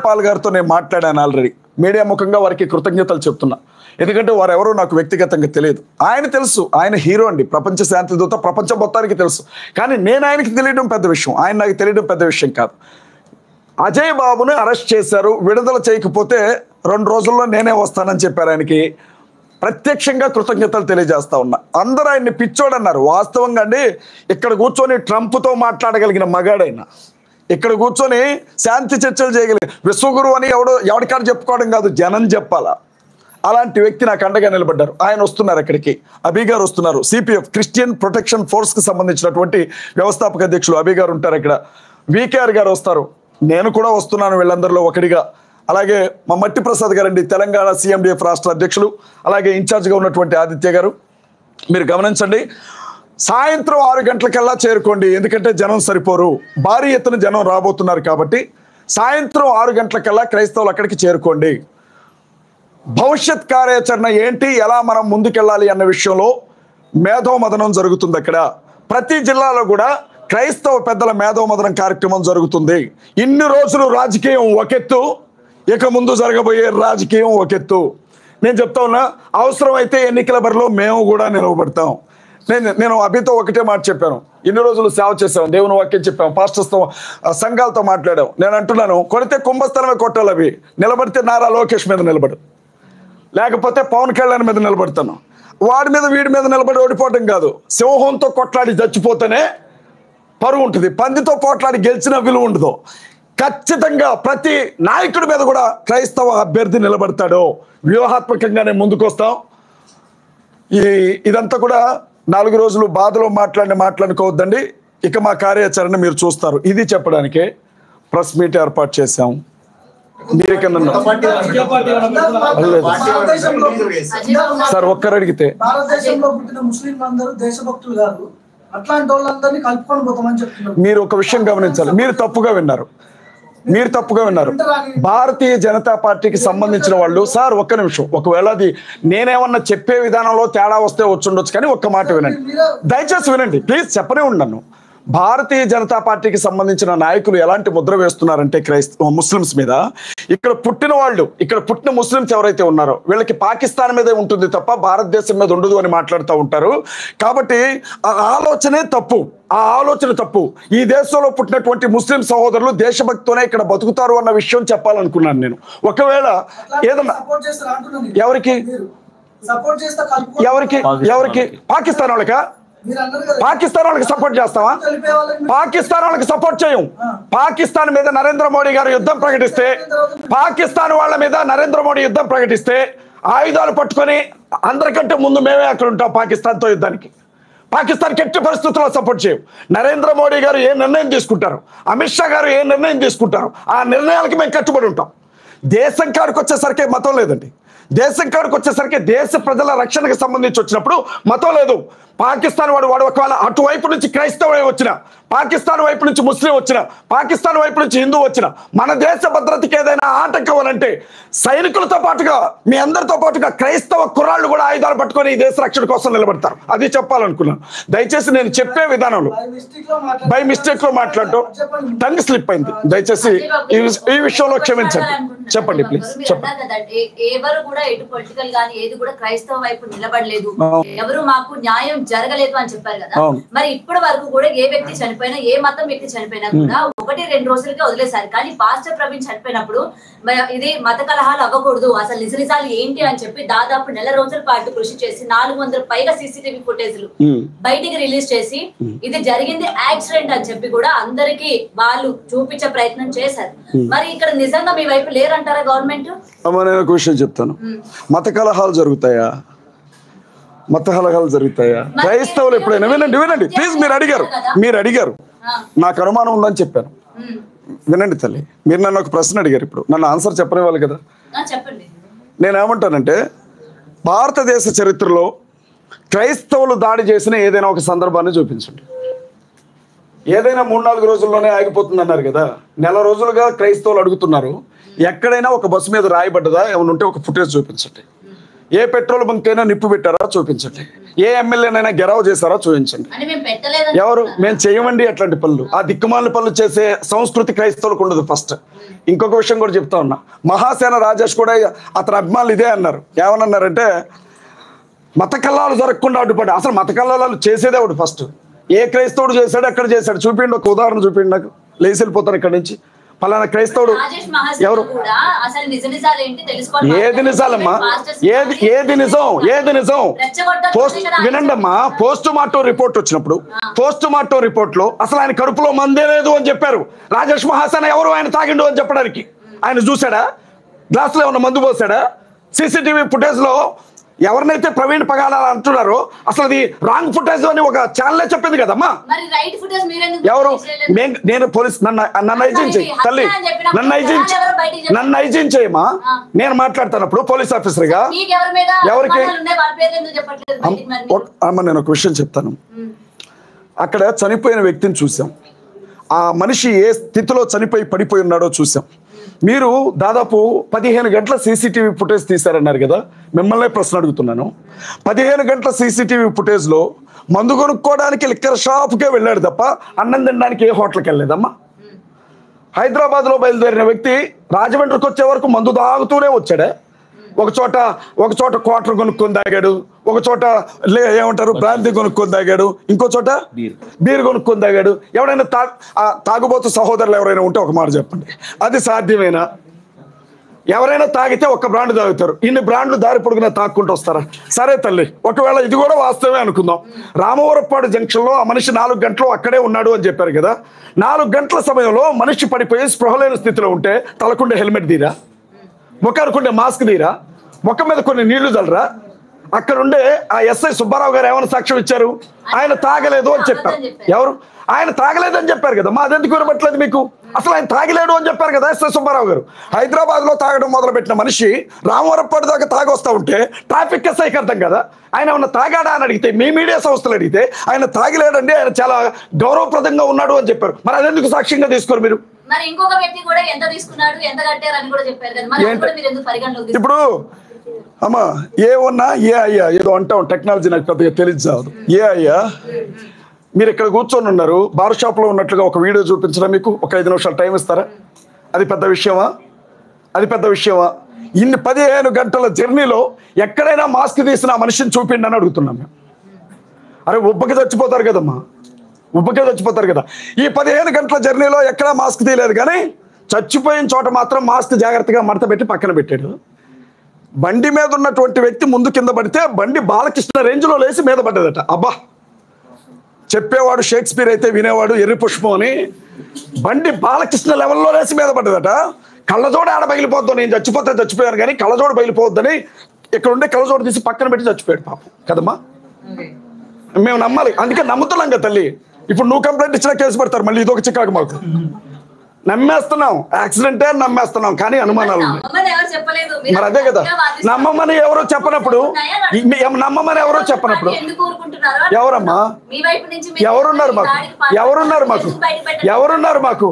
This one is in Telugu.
పాల్ గారితో నేను మాట్లాడాను ఆల్రెడీ. మీడియా ముఖంగా వారికి కృతజ్ఞతలు చెప్తున్నా. ఎందుకంటే వారు ఎవరో నాకు వ్యక్తిగతంగా తెలియదు. ఆయన తెలుసు, ఆయన హీరో అండి, ప్రపంచ శాంతి దూత, ప్రపంచం మొత్తానికి తెలుసు. కానీ నేను ఆయనకి తెలియడం పెద్ద విషయం, ఆయన నాకు తెలియడం పెద్ద విషయం కాదు. అజయ్ బాబుని అరెస్ట్ చేశారు, విడుదల చేయకపోతే 2 రోజుల్లో నేనే వస్తానని చెప్పారు. ఆయనకి ప్రత్యక్షంగా కృతజ్ఞతలు తెలియజేస్తా ఉన్నా. అందరూ ఆయన్ని పిచ్చోడన్నారు. వాస్తవంగా అండి, ఇక్కడ కూర్చొని ట్రంప్తో మాట్లాడగలిగిన మగాడైనా, ఇక్కడ కూర్చొని శాంతి చర్చలు చేయగలిగిన విశ్వగురు అని ఎవరికాడ చెప్పుకోవడం కాదు, జనం చెప్పాలా. అలాంటి వ్యక్తి నాకు అండగా నిలబడ్డారు. ఆయన వస్తున్నారు అక్కడికి, అభి గారు వస్తున్నారు. సిపిఎఫ్ క్రిస్టియన్ ప్రొటెక్షన్ ఫోర్స్కి సంబంధించినటువంటి వ్యవస్థాపక అధ్యక్షులు అభి గారు ఉంటారు ఇక్కడ. వికేఆర్ గారు వస్తారు, నేను కూడా వస్తున్నాను వీళ్ళందరిలో ఒకటిగా. అలాగే మా మట్టి ప్రసాద్ గారండి, తెలంగాణ సిఎండిఎఫ్ రాష్ట్ర అధ్యక్షులు, అలాగే ఇన్ఛార్జ్గా ఉన్నటువంటి ఆదిత్య గారు. మీరు గమనించండి, సాయంత్రం 6 గంటలకల్లా చేరుకోండి, ఎందుకంటే జనం సరిపోరు, భారీ ఎత్తున జనం రాబోతున్నారు కాబట్టి సాయంత్రం 6 గంటలకల్లా క్రైస్తవులు అక్కడికి చేరుకోండి. భవిష్యత్ కార్యాచరణ ఏంటి, ఎలా మనం ముందుకెళ్ళాలి అన్న విషయంలో మేధోమదనం జరుగుతుంది. అక్కడ ప్రతి జిల్లాలో కూడా క్రైస్తవ పెద్దల మేధోమదనం కార్యక్రమం జరుగుతుంది. ఇన్ని రోజులు రాజకీయం ఒకెత్తు, ఇక ముందు జరగబోయే రాజకీయం ఒకెత్తు. నేను చెప్తా ఉన్నా, అవసరమైతే ఎన్నికల బరిలో మేము కూడా నిలవబడతాం. నేను అభితో ఒకటే మాట చెప్పాను, ఇన్ని రోజులు సేవ చేసాం, దేవుని వాక్యం చెప్పాం, పాస్టర్స్తో సంఘాలతో మాట్లాడాం. నేను అంటున్నాను, కొడితే కుంభస్థలమే కొట్టాలి. అవి నిలబడితే నారా లోకేష్ మీద నిలబడు, లేకపోతే పవన్ కళ్యాణ్ మీద నిలబడతాను. వాడి మీద వీడి మీద నిలబడి ఓడిపోవటం కాదు, సింహంతో కొట్లాడి చచ్చిపోతేనే పరువు ఉంటుంది, పందితో పోట్లాడి గెలిచిన విలువ ఉండదు. ఖచ్చితంగా ప్రతి నాయకుడి మీద కూడా క్రైస్తవ అభ్యర్థి నిలబడతాడు. వ్యూహాత్మకంగానే ముందుకొస్తాం. ఇదంతా కూడా 4 రోజులు బాధలో మాట్లాడుకోవద్దండి. ఇక మా కార్యాచరణ మీరు చూస్తారు. ఇది చెప్పడానికే ప్రెస్ మీట్ ఏర్పాటు చేశాం. సార్ ఒక్కరు అడిగితే మీరు ఒక విషయం గమనించాలి, మీరు తప్పుగా విన్నారు. భారతీయ జనతా పార్టీకి సంబంధించిన వాళ్ళు, సార్ ఒక్క నిమిషం, ఒకవేళ అది నేనేమన్నా చెప్పే విధానంలో తేడా వస్తే వచ్చుండొచ్చు, కానీ ఒక్క మాట వినండి, దయచేసి వినండి ప్లీజ్, చెప్పనే ఉన్నాను. భారతీయ జనతా పార్టీకి సంబంధించిన నాయకులు ఎలాంటి ముద్ర వేస్తున్నారంటే ముస్లిమ్స్ మీద, ఇక్కడ పుట్టిన ముస్లిమ్స్ ఎవరైతే ఉన్నారో వీళ్ళకి పాకిస్తాన్ మీదే ఉంటుంది తప్ప భారతదేశం మీద ఉండదు అని మాట్లాడుతూ ఉంటారు. కాబట్టి ఆ ఆలోచన తప్పు. ఈ దేశంలో పుట్టినటువంటి ముస్లిం సహోదరులు దేశభక్తితోనే ఇక్కడ బతుకుతారు అన్న విషయం చెప్పాలనుకున్నాను నేను. ఒకవేళ ఏదన్నా ఎవరికి పాకిస్తాన్ వాళ్ళకి సపోర్ట్ చేస్తావా? పాకిస్తాన్ వాళ్ళకి సపోర్ట్ చేయం. పాకిస్తాన్ మీద నరేంద్ర మోడీ గారు యుద్ధం ప్రకటిస్తే, పాకిస్తాన్ వాళ్ళ మీద నరేంద్ర మోడీ యుద్ధం ప్రకటిస్తే ఆయుధాలు పట్టుకొని అందరికంటే ముందు మేమే అక్కడ ఉంటాం పాకిస్తాన్తో యుద్ధానికి. పాకిస్తాన్కి ఎట్టి పరిస్థితుల్లో సపోర్ట్ చేయం. నరేంద్ర మోడీ గారు ఏ నిర్ణయం తీసుకుంటారు, అమిత్ షా గారు ఏ నిర్ణయం తీసుకుంటారు, ఆ నిర్ణయాలకి మేము కట్టుబడి ఉంటాం. దేశం కాడికి వచ్చేసరికి మతం లేదండి. దేశం కాడికి వచ్చేసరికి దేశ ప్రజల రక్షణకు సంబంధించి వచ్చినప్పుడు మతం లేదు. పాకిస్తాన్ వాడు ఒకవేళ అటువైపు నుంచి క్రైస్తవుడే వచ్చిన, పాకిస్తాన్ వైపు నుంచి ముస్లిం వచ్చిన, పాకిస్తాన్ వైపు నుంచి హిందూ వచ్చిన, మన దేశ భద్రతకి ఏదైనా ఆటంకం అనంటే సైనికులతో పాటుగా మీ అందరితో పాటుగా క్రైస్తవ కుర్రాళ్ళు కూడా ఆయుధాలు పట్టుకొని ఈ దేశ రక్షణ కోసం నిలబడతారు. అది చెప్పాలనుకున్నాను. దయచేసి నేను చెప్పే విధానంలో బై మిస్టేక్ లో మాట్లాడటం టంగ్ స్లిప్ అయింది. దయచేసి ఈ విషయంలో క్షమించండి. చెప్పండి ప్లీజ్. చెప్పండి. ఎవరు కూడా ఎటు పొలిటికల్ గానీ ఏది కూడా క్రైస్తవ వైపు నిలబడలేదు, ఎవరు మాకు న్యాయం జరగలేదు అని చెప్పారు కదా. మరి ఇప్పటి వరకు కూడా ఏ వ్యక్తి చనిపోయినా, ఏ మతం వ్యక్తి చనిపోయినా కూడా 1-2 రోజులకే వదిలేశారు. కానీ పాస్టర్ ప్రవీణ్ చనిపోయినప్పుడు ఇది మత కలహాలు అవ్వకూడదు, అసలు నిజాలు ఏంటి అని చెప్పి దాదాపు 1 నెల రోజుల పాటు కృషి చేసి 400 పైగా సీసీటీవీ ఫుటేజ్లు బయటికి రిలీజ్ చేసి ఇది జరిగింది యాక్సిడెంట్ అని చెప్పి కూడా అందరికి వాళ్ళు చూపించే ప్రయత్నం చేశారు. మరి ఇక్కడ నిజంగా మీ వైపు లేరంటారా గవర్నమెంట్? నేను క్వశ్చన్ చెప్తాను. మత కలహాలు జరుగుతాయా? క్రైస్తవులు ఎప్పుడైనా వినండి ప్లీజ్. మీరు అడిగారు నాకు అనుమానం ఉందని చెప్పాను. వినండి తల్లి, మీరు నన్ను ఒక ప్రశ్న అడిగారు, ఇప్పుడు నన్ను ఆన్సర్ చెప్పనివ్వాలి కదా. నేనేమంటానంటే, భారతదేశ చరిత్రలో క్రైస్తవులు దాడి చేసిన ఏదైనా ఒక సందర్భాన్ని చూపించండి. ఏదైనా 3-4 రోజుల్లోనే ఆగిపోతుంది అన్నారు కదా. 1 నెల రోజులుగా క్రైస్తవులు అడుగుతున్నారు. ఎక్కడైనా ఒక బస్సు మీద రాయబడ్డదా? ఏమైనా ఉంటే ఒక ఫుటేజ్ చూపించండి. ఏ పెట్రోల్ బంక్ అయినా నిప్పు పెట్టారా? చూపించండి. ఏ ఎమ్మెల్యేనైనా గెరావ్ చేశారో చూపించండి. అంటే మేము పెట్టలేదని ఎవరు? మేము చేయమండి అట్లాంటి పనులు. ఆ దిక్కుమాలిన పనులు చేసే సంస్కృతి క్రైస్తవులకు ఉండదు. ఫస్ట్ ఇంకొక విషయం కూడా చెప్తా ఉన్నా. మహాసేన రాజేష్ కూడా అతని అభిమానులు ఇదే అన్నారు. ఏమన్నారంటే మత కల్లాలు జరగకుండా అడ్డుపడ్డా. అసలు మత కల్లాలు చేసేదే ఒకటి. ఫస్ట్ ఏ క్రైస్తవుడు చేశాడు, ఎక్కడ చేశాడు చూపిండి, ఒక ఉదాహరణ చూపిండి నాకు. లేచి వెళ్ళిపోతాను ఇక్కడ నుంచి. పలానా క్రైస్తవుడు ఎవరు? ఏది నిజాలమ్మా? ఏది నిజం? ఏది నిజం? వినండమ్మా, పోస్ట్ మార్టం రిపోర్ట్ వచ్చినప్పుడు పోస్ట్ మార్టం రిపోర్ట్ లో అసలు ఆయన కడుపులో మందే లేదు అని చెప్పారు. రాజేష్ మహాసేన ఎవరు ఆయన తాగిండు అని చెప్పడానికి? ఆయన చూసాడా? గ్లాసులో ఏమన్నా మందు పోసాడా? సీసీటీవీ ఫుటేజ్ లో ఎవరినైతే ప్రవీణ్ పగాల అంటున్నారో అసలు అది రాంగ్ ఫుటేజ్ అని ఒక ఛానలే చెప్పింది కదమ్మా. ఎవరు? నేను పోలీస్ నన్ను ఐజీన్ చేయి తల్లి, నన్ను ఐజీన్ చేయమా. నేను మాట్లాడుతున్నప్పుడు పోలీస్ ఆఫీసర్ గా ఎవరికి అమ్మ నేను ఒక విషయం చెప్తాను. అక్కడ చనిపోయిన వ్యక్తిని చూసాం. ఆ మనిషి ఏ స్థితిలో చనిపోయి పడిపోయి ఉన్నాడో చూసాం. మీరు దాదాపు 15 గంటల సీసీటీవీ ఫుటేజ్ తీశారన్నారు కదా. మిమ్మల్నే ప్రశ్న అడుగుతున్నాను. 15 గంటల సీసీటీవీ ఫుటేజ్లో మందు కొనుక్కోవడానికి లిక్కర్ షాప్కే వెళ్ళాడు తప్ప అన్నం తినడానికి ఏ హోటల్కి వెళ్ళలేదమ్మా. హైదరాబాద్లో బయలుదేరిన వ్యక్తి రాజమండ్రికి వచ్చే వరకు మందు తాగుతూనే వచ్చాడే. ఒక చోట క్వార్టర్ కొనుక్కొని తాగాడు, ఒక చోట ఏమంటారు బ్రాంతి కొనుక్కొని తాగాడు, ఇంకో చోట బీర్ కొనుక్కొని తాగాడు. ఎవరైనా తాగుబోతు సహోదరులు ఎవరైనా ఉంటే ఒక మాట చెప్పండి, అది సాధ్యమేనా? ఎవరైనా తాగితే ఒక్క బ్రాండ్ తాగుతారు, ఇన్ని బ్రాండ్లు దారి పొడుగునా తాక్కుంటూ వస్తారా? సరే తల్లి, ఒకవేళ ఇది కూడా వాస్తవమే అనుకుందాం. రామవరపాడు జంక్షన్లో ఆ మనిషి 4 గంటలు అక్కడే ఉన్నాడు అని చెప్పారు కదా. 4 గంటల సమయంలో మనిషి పడిపోయి స్పృహలేని స్థితిలో ఉంటే తలకుండే హెల్మెట్ తీరా, ముఖానుకుండే మాస్క్ తీరా, ముఖం మీద కొన్ని నీళ్లు చల్లరా? అక్కడ ఉండే ఆ ఎస్ఐ సుబ్బారావు గారు ఏమైనా సాక్ష్యం ఇచ్చారు? ఆయన తాగలేదు అని చెప్పారు. ఎవరు? ఆయన తాగలేదని చెప్పారు కదా. అదెందుకు వినబట్టలేదు మీకు? అసలు ఆయన తాగలేడు అని చెప్పారు కదా ఎస్ఐ సుబ్బారావు గారు. హైదరాబాద్లో తాగడం మొదలుపెట్టిన మనిషి రామవరపాడు దాకా తాగొస్తా ఉంటే ట్రాఫిక్ ఎస్ఐకి అర్థం కదా ఆయన ఏమన్నా తాగాడా అని అడిగితే, మీ మీడియా సంస్థలు అడిగితే ఆయన తాగలేడండి, ఆయన చాలా గౌరవప్రదంగా ఉన్నాడు అని చెప్పారు. మరి అదెందుకు సాక్ష్యంగా తీసుకోరు మీరు? మరి ఇంకొక వ్యక్తి కూడా ఎంత తీసుకున్నాడు, ఎంత కట్టారు అని కూడా చెప్పారు కదా. మరి అది కూడా మీరు ఎందుకు పరిగణలోకి తీసుకున్నారు? ఇప్పుడు అమ్మా ఏ ఉన్నా ఏ అయ్యా ఏదో అంటాం, టెక్నాలజీ నాకు పెద్దగా తెలియదు. ఏ అయ్యా మీరు ఇక్కడ కూర్చొని ఉన్నారు, బార్ షాప్లో ఉన్నట్లుగా ఒక వీడియో చూపించడం మీకు ఒక 5 నిమిషాలు టైం ఇస్తారా? అది పెద్ద విషయమా? అది పెద్ద విషయమా? ఇన్ని 15 గంటల జర్నీలో ఎక్కడైనా మాస్క్ తీసిన ఆ మనిషిని చూపిండి అని అడుగుతున్నాం మేము. అరే ఉబ్బకి చచ్చిపోతారు కదమ్మా, ఉబ్బకే చచ్చిపోతారు కదా. ఈ 15 గంటల జర్నీలో ఎక్కడా మాస్క్ తీయలేదు, కానీ చచ్చిపోయిన చోట మాత్రం మాస్క్ జాగ్రత్తగా మడత పెట్టి పక్కన పెట్టాడు. బండి మీద ఉన్నటువంటి వ్యక్తి ముందు కింద పడితే బండి బాలకృష్ణ రేంజ్లో లేచి మీద పడ్డదట. అబ్బా, చెప్పేవాడు షేక్స్పియర్ అయితే వినేవాడు ఎర్రి పుష్పం అని. బండి బాలకృష్ణ లెవెల్లో లేచి మీద పడ్డదట. కళ్ళజోడు ఆడ బయలిపోద్దాం, నేను చచ్చిపోయాను కానీ కళ్ళజోడు బయలిపోవద్దని ఇక్కడ ఉండే కళ్ళజోడు తీసి పక్కన పెట్టి చచ్చిపోయాడు పాపం కదమ్మా. మేము నమ్మాలి, అందుకే నమ్ముతున్నాం కదా తల్లి. ఇప్పుడు నువ్వు కంప్లైంట్ ఇచ్చినా కేసు పెడతారు, మళ్ళీ ఇదొక చికాకు మాకు. నమ్మేస్తున్నాం, యాక్సిడెంటే నమ్మేస్తున్నాం, కానీ అనుమానాలు ఉన్నాయి. మరి అదే కదా, నమ్మమని ఎవరో చెప్పనప్పుడు, నమ్మమని ఎవరో చెప్పనప్పుడు ఎవరమ్మా? ఎవరున్నారు మాకు? ఎవరున్నారు మాకు?